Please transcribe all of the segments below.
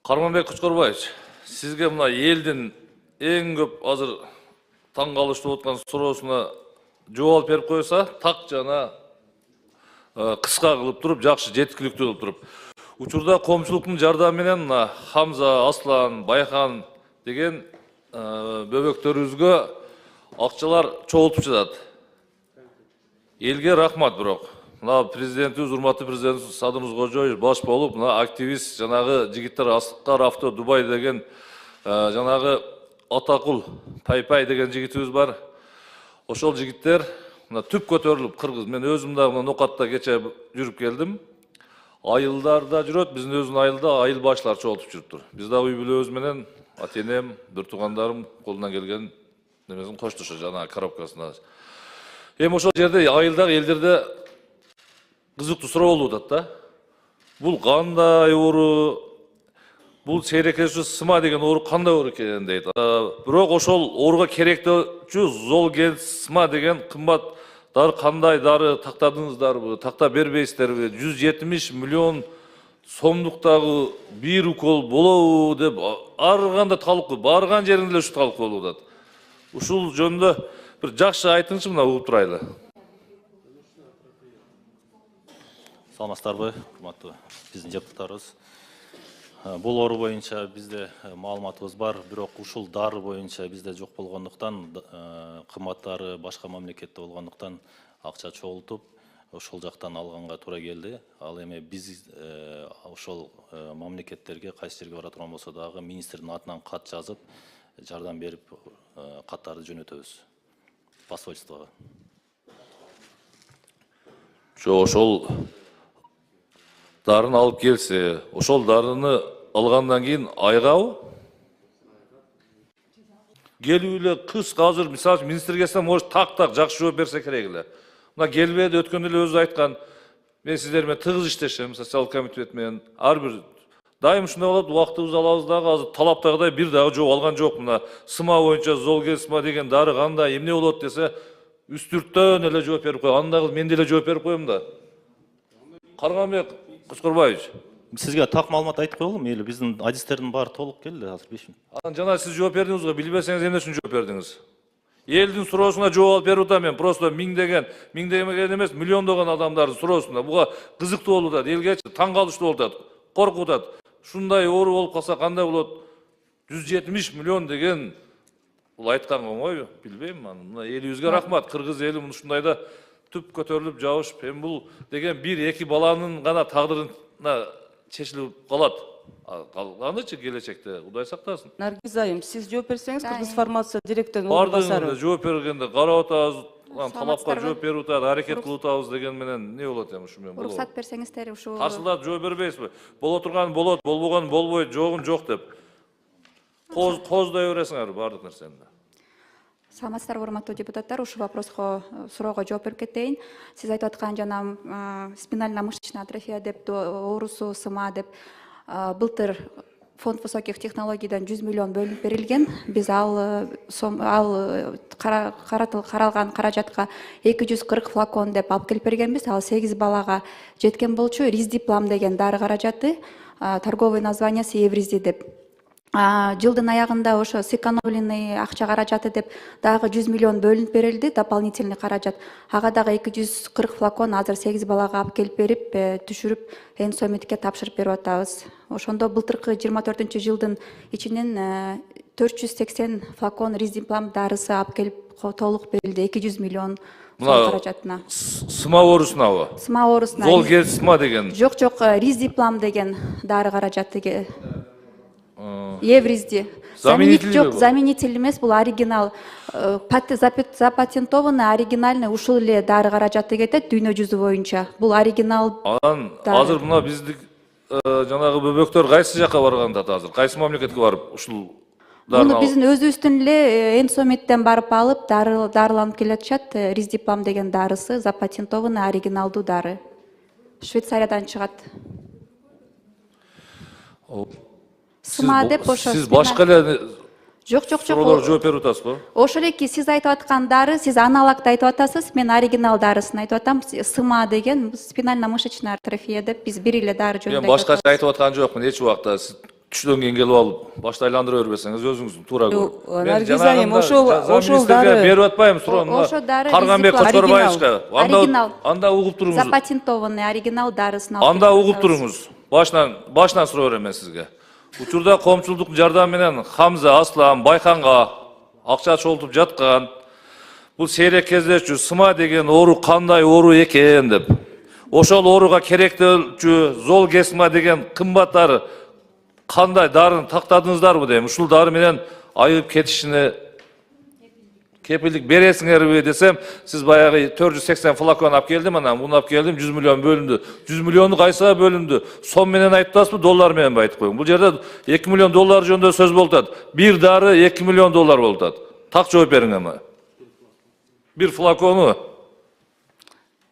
Карманбек Кучкорбаевич, сизге мына элдин эң көп азыр таң калыштуу аткан суроосуна жооп берип койса, так жана кыска кылып туруп, жакшы жеткиликтүү кылып туруп. Учурда коомчулуктун жардамы менен мына Хамза, Аслан, Байхан деген бөбөктөрүбүзгө акчалар чогултуп жатат. Элге рахмат бирок. Мына президентибиз, урматтуу президентибиз Садыр Кожоевич баш болуп, мына активист жанагы жигиттер Аскар Авто Дубай деген жанагы Атакул Пайпай деген жигитибиз бар. Ошол жигиттер мына түп көтөрүлүп кыргыз. Мен өзүм да мына Нокатта кече жүрүп келдим. Айылдарда жүрөт, биздин өзүнүн айылда айыл башчылар чогултуп жүрүптүр. Биз да үй бүлөбүз менен ата-энем, бир туугандарым колунан келген немесин коштушу жанагы коробкасына. Эми ошол жерде айылдагы элдерде кызыктуу суроо болуп атат да. Бул кандай оору? Бул сейрекешүү сыма деген оору кандай оору экенин дейт. Бирок ошол ооруга керектүүчү Золген сыма деген кымбат дары кандай дары тактадыңыздарбы? Такта бербейсиздерби? 170 миллион сомдуктагы бир укол болобу деп ар кандай талкуу, барган жеринде эле ушу талкуу болуп атат. Ушул жөнүндө бир жакшы айтыңызчы, мына угуп турайлы. Саламатсыздарбы, урматтуу биздин депутаттарыбыз. Бул оору боюнча бизде маалыматыбыз бар, бирок ушул дары боюнча бизде жок болгондуктан, кымбаттары башка мамлекетте болгондуктан акча чогултуп, ошол жактан алганга туура келди. Ал эми биз ошол мамлекеттерге кайсы жерге бара турган болсо дагы министрдин атынан кат жазып, жардам берип, каттарды жөнөтөбүз посольствого. Ошол дарын алып келсе, ошол дарыны алгандан кийин айгабы? Келип эле кыска азыр мисалы үчүн министр келсе, может так жакшы жооп берсе керек эле. Мына келбеди, өткөндө эле өзү айткан. Мен сиздер менен тыгыз иштешем, социалдык комитет менен. Ар бир дайым ушундай болот, убактыбызды алабыз дагы, азыр талаптагыдай бир дагы жооп алган жок. Мына сыма боюнча Золген сыма деген дары кандай, эмне болот десе, үстүрттөн эле жооп берип кой. Андагы мен деле жооп берип коем да. Карманбек Кучкорбаевич. Сизге так маалымат айтып коелу, мейли биздин адистердин баары толук келди азыр 5 минут. Анан жана сиз жооп бердиңиз го, билбесеңиз эмне үчүн жооп бердиңиз? Элдин суроосуна жооп алып берип атам мен, просто миңдеген эмес, миллиондогон адамдардын суроосуна. Буга кызыктуу болуп атат, элгечи таң калыштуу болуп атат, коркуп атат. Ушундай оору болуп калса кандай болот? 170 миллион деген бул айтканга оңойбу? Билбейм, мына элибизге рахмат. Кыргыз эли ушундайда түп көтөрүлүп жабышып, эми бул деген 1-2 баланын гана тагдырына чечилип калат. Калганычы келечекте, Кудай сактасын. Наргиз айым, сиз жооп берсеңиз, Кыргыз фармация директорунун орунбасары. Бардыгында жооп бергенде карап атабыз, талапка жооп берип атабыз, аракет кылып атабыз деген менен не болот эми ушу менен? Уруксат берсеңиздер ушу. Каршылап жооп бербейсизби? Боло турган болот, болбогон болбойт, жогун жок деп. Коздой бересиңер бардык нерсени. Саламатсыздарбы, урматтуу депутаттар, ушул вопроско, суроого жооп берип кетейин. Сиз айтып аткан жана спинально-мышечная атрофия деп, оорусу сыма деп, былтыр фонд высоких технологийдан 100 миллион бөлүнүп берилген. Биз каралган каражатка 240 флакон деп алып келип бергенбиз. Ал 8 балага жеткен болчу. Риздиплам деген дары каражаты, торговый названиясы Евризи деп. Жылдын аягында ошо сэкономленный акча каражаты деп дагы 100 миллион бөлүнүп берилди, дополнительный каражат. Ага дагы 240 флакон азыр 8 балага алып келип берип, түшүрүп, Энсомитке тапшырып берип атабыз. Ошондо былтыркы 24-жылдын ичинен 480 флакон Риздиплам дарысы алып келип толук берилди, 200 миллион сом каражатына. Сыма оорусунабы? Сыма оорусуна. Золген сыма деген. Жок, Риздиплам деген дары каражаты. Евризди. Заменитель эмес, бул оригинал. Запатентованный, оригинальный ушул эле дары каражаты кетет дүйнө жүзү боюнча. Бул оригинал. Анан азыр мына биздик жанагы бөбөктөр кайсы жакка барганда азыр? Кайсы мамлекетке барып ушул дарыны? Муну биздин өзүбүздүн эле Энсомиттен барып алып, дарыланып келатышат. Риздиплам деген дарысы запатентованный, оригиналдуу дары. Швейцариядан чыгат. Сыма деп ошо. Сиз башка эле Жок, жок, суроолорго жок. жооп берип атасызбы? Ошол эки сиз айтып аткан дары, сиз аналогду айтып атасыз, мен оригинал дарысын айтып атам. СМА деген спинально-мышечная атрофия деп биз бир эле дары жөнүндө Мен башкача айтып аткан жокмун эч убакта. Сиз түштөн кийин келип алып башты айландыра бербесеңиз өзүңүздүн туура көрүп. Наргиз айым, ошол дары берип атпайм суроону. Ошол дары Карганбек Кочкорбаевичка. оригинал. Анда угуп туруңуз. Запатентованный оригинал дарысын Анда угуп туруңуз. Башынан суроо берем мен сизге. Учурда коомчулуктун жардамы менен Хамза, Аслан, Байканга акча чогултуп жаткан. Бул сейрек кездешчү СМА деген оору кандай оору экен деп. Ошол ооруга керектелчү Золгесма деген кымбат дары кандай дарыны тактадыңыздарбы дейм. Ушул дары менен айып кетишине кепилдик бересиңерби десем, сиз баягы 480 флакон алып келдим, анан муну алып келдим, 100 миллион бөлүндү. 100 миллиону кайсыга бөлүндү? Сом менен айтып атасызбы, доллар менен айтып коюң. Бул жерде 2 миллион доллар жөнүндө сөз болуп атат. Бир дары 2 миллион доллар болуп атат. Так жооп бериң эми. Бир флакону.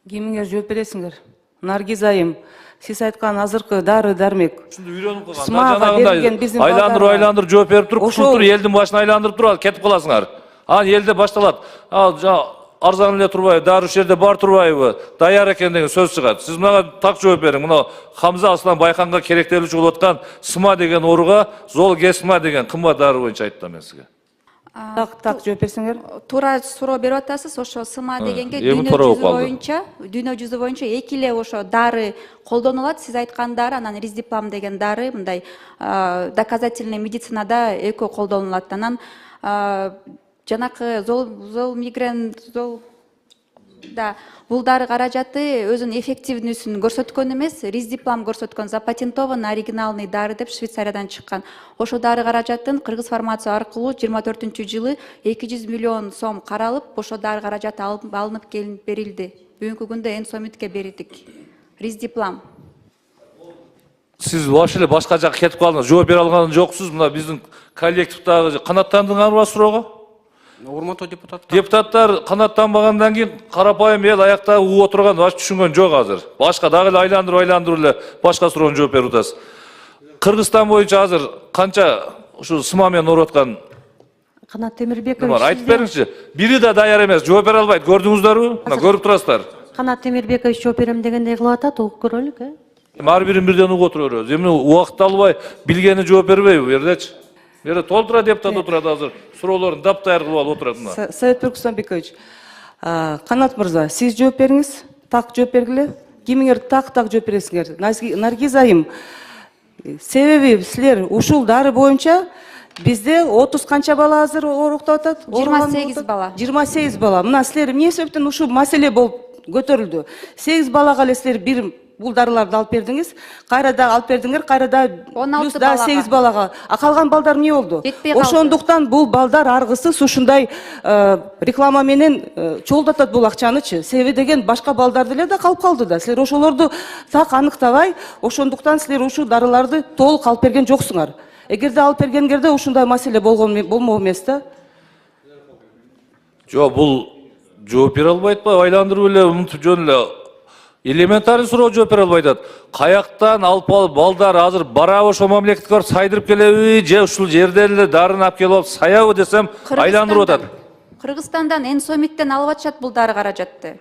Кимиңер жооп бересиңер? Наргиз айым, сиз айткан азыркы дары дармек. Ушунду үйрөнүп калган. СМАга берилген биздин айландырып жооп берип туруп, Ошол- туруп элдин башына айландырып туруп кетип каласыңар. Анан элде башталат. Арзан эле турбайбы, дары ушул жерде бар турбайбы, даяр экен деген сөз чыгат. Сиз мага так жооп бериң. Мына Хамза Аслан Байканга керектелүүчү болуп аткан СМА деген ооруга Золгесма деген кымбат дары боюнча айттым мен сизге. Так жооп берсеңер. Туура суроо берип атасыз. Ошо СМА дегенге эми дүйнө туура болуп жүзү калды. боюнча эки эле ошо дары колдонулат. Сиз айткан дары, анан Риздиплам деген дары мындай доказательный медицинада экөө колдонулат. Анан жанакы Золмигрен да бул дары каражаты өзүнүн эффективнүүсүн көрсөткөн эмес, Риздиплам көрсөткөн запатентованный оригиналный дары деп Швейцариядан чыккан. Ошо дары каражатын Кыргыз фармация аркылуу 24-жылы 200 миллион сом каралып, ошо дары каражаты алынып келип берилди. Бүгүнкү күндө Энсомитке бердик. Риздиплам. Сиз вообще эле башка жакка кетип калдыңыз, жооп бере алган жоксуз. Мына биздин коллективдагы канаттандыңарбы суроого? Урматтуу депутаттар. Депутаттар канаттанбагандан кийин карапайым эл аякта угуп отурган баш түшүнгөн жок азыр. Башка дагы эле айландырып эле башка суроону жооп берип атасыз. Кыргызстан боюнча азыр канча ушу СМА менен ооруп аткан Канат Темирбекович, айтып бериңизчи. Бири да даяр эмес, жооп бере албайт. Көрдүңүздөрбү? Мына көрүп турасыздар. Канат Темирбекович жооп берем дегендей кылып атат, угуп көрөлүк, Ар бирин бирден угуп отура беребиз. Эми убакыт албай билгени жооп бербейби бу жердечи? Бу жерде толтура депутат отурат азыр. Суроолорун таптаяр кылып алып отурат мына. Совет Түркүстөнбекович, Канат мырза, сиз жооп бериңиз. Так жооп бергиле. Кимиңер так жооп бересиңер? Наргиз айым, себеби силер ушул дары боюнча бизде 30 канча бала азыр ооруктап атат? 28 бала. 28 бала. Мына силер эмне себептен ушул маселе болуп көтөрүлдү? 8 балага эле силер бир бул дарыларды алып бердиңиз, кайра да алып бердиңер, кайра да 16 плюс да 8 балага. Калган балдар эмне болду? Жетпей калды. Ошондуктан бул балдар аргысыз ушундай реклама менен чогултатат бул акчанычы. Себеби деген башка балдар деле да калып калды да. Силер ошолорду так аныктабай, ошондуктан силер ушул дарыларды толук алып берген жоксуңар. Эгерде алып бергенгерде ушундай маселе болмок эмес да. Жок, бул жооп бере албайтпы? Айландырып эле умунтуп жөн эле элементарный суроо жооп бере албайтат. Каяктан алып балдар азыр барабы ошол мамлекетке барып сайдырып келеби, же ушул жерде эле дарыны алып келип алып саябы десем, айландырып атат. Кыргызстандан Энсомиттен алып атышат бул дары каражатты.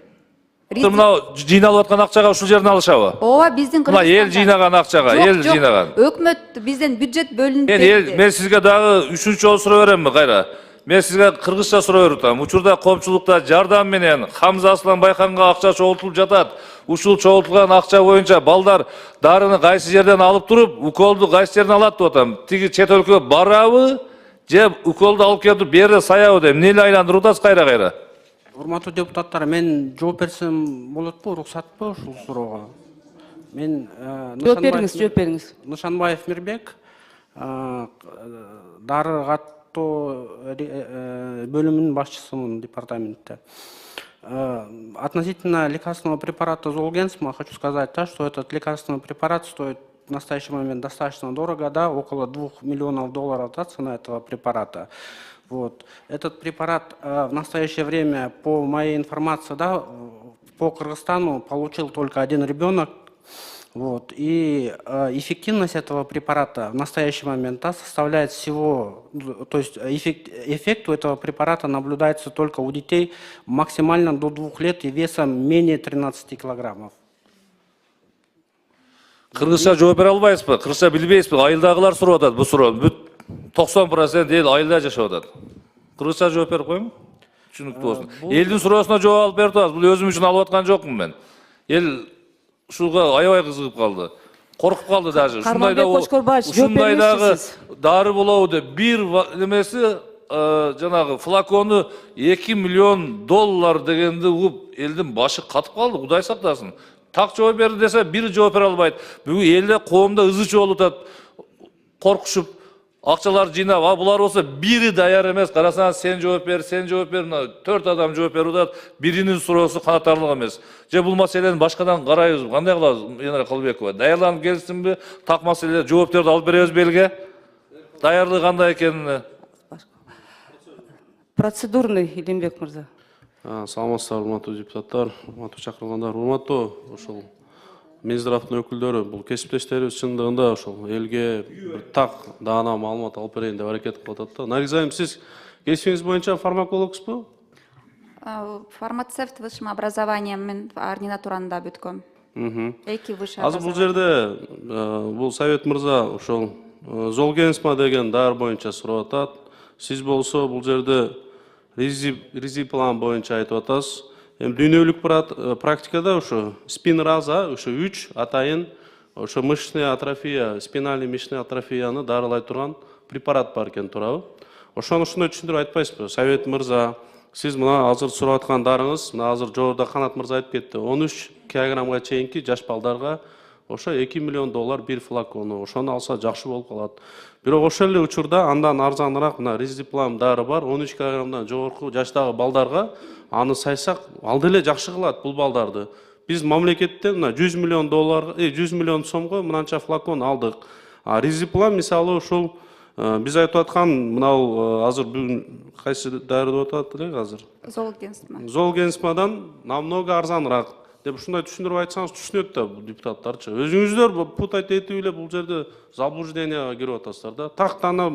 Мына жыйналып аткан акчага ушул жерден алышабы? Ооба, биздин Мына эл жыйнаган акчага, эл жыйнаган. Өкмөт бизден бюджет бөлүнүп Мен сизге дагы үчүнчү жолу суроо беремби кайра? Мен сизге кыргызча суроо берип атам. Учурда коомчулукта жардам менен Хамза Аслан Байканга акча чогултулуп жатат. Ушул чогултулган акча боюнча балдар дарыны кайсы жерден алып туруп, уколду кайсы жерден алат деп атам. Тиги чет өлкөгө барабы, же уколду алып келип берде саябы деп эмне эле айландырып атасыз кайра? Урматтуу депутаттар, мен жооп берсем болотпу, уруксатпы ушул суроого? Мен Жооп бериңиз. Нышанбаев Мирбек, дары каттоо бөлүмүнүн башчысымын департаментте. Относительно лекарственного препарата Золгенсма хочу сказать, что этот лекарственный препарат стоит в настоящий момент достаточно дорого, да, около 2 миллионов долларов, да, цена этого препарата. Вот. Этот препарат в настоящее время, по моей информации, да, по Кыргызстану получил только один ребенок, Вот. И эффективность этого препарата в настоящий момент составляет всего, то есть эффект у этого препарата наблюдается только у детей максимально до 2 лет и весом менее 13 килограммов. Кыргызча жооп бере албайсызбы? Кыргызча билбейсизби? Айылдагылар сурап атат бул суроону. Бүт 90% эл айылда жашап атат. Кыргызча жооп берип коюңбу? Түшүнүктүү болсун. Элдин суроосуна жооп алып берип атабыз. Бул өзүм үчүн алып аткан жокмун мен. Эл ушуга аябай кызыгып калды. Коркуп калды даже. Карманбек Кочкорбаевич, жооп ушундай дагы бермекчисиз. дары болобу деп бир немеси жанагы флакону 2 миллион доллар дегенди угуп элдин башы катып калды. Кудай сактасын. Так жооп берди десе бири жооп бере албайт. Бүгүн элде коомдо ызы чуу болуп атат. Коркушуп акчалар жыйнап, булар болсо бири даяр эмес. Карасаңыз сен жооп бер, сен жооп бер. 4 адам жооп берип атат. Биринин суроосу канатарлык эмес. Же бул маселени башкадан карайбыз. Кандай кылабыз, Енара Калыбекова? Даярданып келсинби? Так маселе жоопторду алып беребиз белге. Даярлыгы кандай экенин. Процедурный, Илимбек мырза. Саламатсыздар, урматтуу депутаттар, урматтуу чакырылгандар, урматтуу ошол Минздравдын өкүлдөрү, бул кесиптештерибиз чындыгында ошол элге бир так даана маалымат алып берейин деп аракет кылып атат да. Наргиз айым, сиз кесибиңиз боюнча фармакологсузбу? Фармацевт высшим образованием мен ординатуранда бүткөм. Эки высший Азыр бул жерде бул Совет мырза ошол Золгенсма деген дары боюнча сурап атат. Сиз болсо бул жерде ризиплан боюнча айтып атасыз. Эми дүйнөлүк практикада ошо спинраза, ошо 3 атайын ошо мышечная атрофия, спинальный мышечный атрофияны дарылай турган препарат бар экен, туурабы? Ошону ушундай түшүндүрүп айтпайсызбы? Совет мырза, сиз мына азыр сурап аткан дарыңыз, мына азыр жогоруда Канат мырза айтып кетти. 13 килограммга чейинки жаш балдарга ошо 2 миллион доллар бир флакону. Ошону алса жакшы болуп калат. Бирок ошол эле учурда андан арзаныраак мына Ризиплам дары бар. 13 килограммдан жогорку жаштагы балдарга аны сайсак алды эле жакшы кылат бул балдарды. Биз мамлекеттен мына 100 миллион долларга, 100 миллион сомго мынанча флакон алдык. Ризиплам мисалы ошол биз айтып аткан мынау азыр бүгүн кайсы дары деп атат элек азыр? Золгенсма. Золгенсмадан намного арзаныраак деп ушундай түшүндүрүп айтсаңыз түшүнөт да бул депутаттарчы. Өзүңүздөр путать этип эле бул жерде заблужденияга кирип атасыздар да. Тактана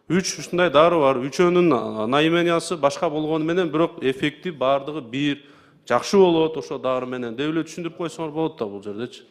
3 ушундай дары бар. Үчөөнүн наимениясы башка болгону менен бирок эффекти бардыгы бир. Жакшы болот ошо дары менен деп эле түшүндүрүп койсоңор болот да бул жердечи.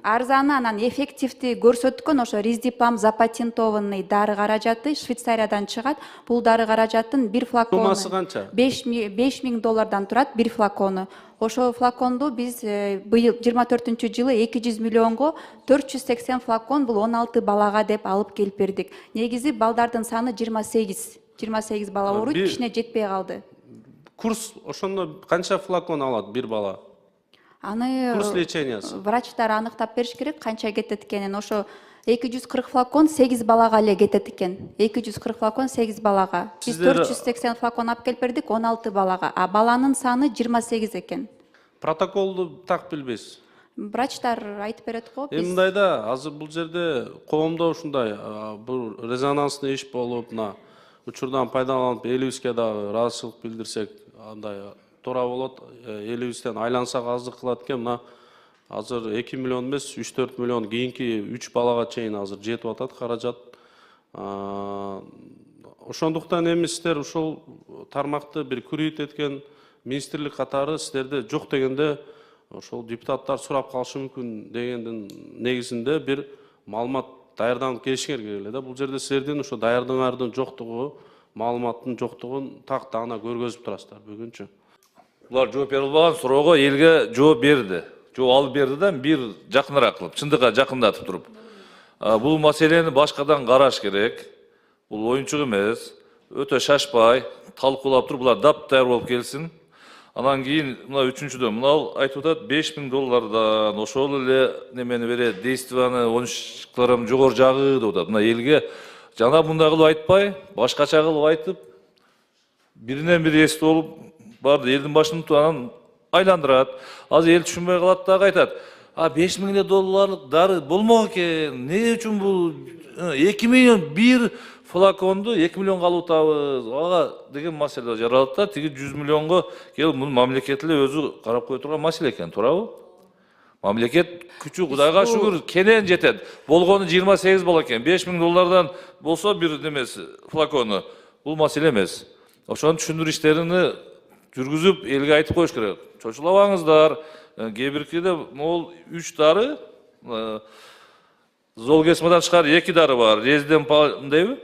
Арзаны анан эффективди көрсөткөн ошо Риздипам запатентованный дары каражаты Швейцариядан чыгат. Бул дары каражаттын бир флакону Суммасы канча? 5000 доллардан турат бир флакону. Ошол флаконду биз быйыл 24-жылы 200 миллионго 480 флакон бул 16 балага деп алып келип бердик. Негизи балдардын саны 28 бала ооруйт, кичине жетпей калды. Курс ошондо канча флакон алат бир бала? Аны Курс лечениясы. врачтар аныктап бериш керек канча кетет экенин. Ошо 240 флакон 8 балага эле кетет экен. 240 флакон 8 балага. Биз 480 флакон алып келип бердик 16 балага. А баланын саны 28 экен. Протоколду так билбейсиз. Врачтар айтып берет го. Эми мындайда азыр бул жерде коомдо ушундай бул резонанстный иш болуп, мына учурдан пайдаланып элибизге дагы ыраазычылык билдирсек, андай туура болот. Элибизден айлансак аздык кылат экен. Мына азыр 2 миллион эмес, 3-4 миллион кийинки 3 балага чейин азыр жетип атат каражат. Ошондуктан эми сиздер ушул тармакты бир күрөйт эткен министрлик катары сиздерде жок дегенде ошол депутаттар сурап калышы мүмкүн дегендин негизинде бир маалымат даярданып келишиңер керек эле да. Бул жерде сиздердин ошо даярдыгыңардын жоктугу, маалыматтын жоктугун так даана көргөзүп турасыздар бүгүнчү. Булар жооп бере албаган суроого элге жооп берди. Жооп алып берди да бир жакыныраак кылып, чындыкка жакындатып туруп. Бул маселени башкадан караш керек. Бул оюнчук эмес. Өтө шашпай, талкуулап туруп, булар дап-даяр болуп келсин. Анан кийин мына үчүнчүдөн мына айтып атат 5000 доллардан ошол эле немени берет, действияны 13 килограмм жогору жагы деп атат. Мына элге жана мындай кылып айтпай, башкача кылып айтып, биринен бири эстүү болуп барды элдин башын анан айландырат. Азыр эл түшүнбөй калат дагы айтат. 5000 долларлык дары болмок экен. Эмне үчүн бул 2 миллион бир флаконду 2 миллионго алып атабыз. Ага деген маселе жаралат да, тиги 100 миллионго келип муну мамлекет эле өзү карап кое турган маселе экен, туурабы? Мамлекет күчү Кудайга шүгүр кенен жетет. Болгону 28 бала экен. 5000 доллардан болсо бир немеси флакону. Бул маселе эмес. Ошону түшүндүрүү иштерини жүргүзүп элге айтып коюш керек. Чочулабаңыздар. Кээ биркиде могул 3 дары Золгенсмадан чыкар 2 дары бар. Резидемпан дейби?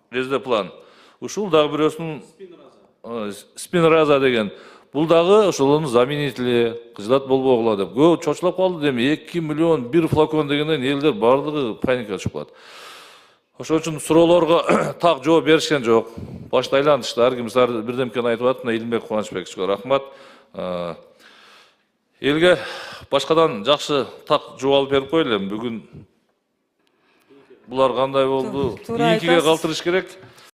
Резидеплан. Ушул дагы бирөөсүнүн спинраза деген. Бул дагы ошолордун заменители, кыжлат болбогула деп. Көп чочулап калды деми 2 миллион бир флакон дегенден элдер бардыгы паникага чыгып калат. Ошон үчүн суроолорго так жооп беришкен жок. Башта айлантышты, ар ким бирдемкени айтып атат. Мына Илимбек Кубанычбековичке рахмат. Элге башкадан жакшы так жооп алып берип коелу эми. Бүгүн булар кандай болду? Туура Кийинкиге айтасыз. калтырыш керек.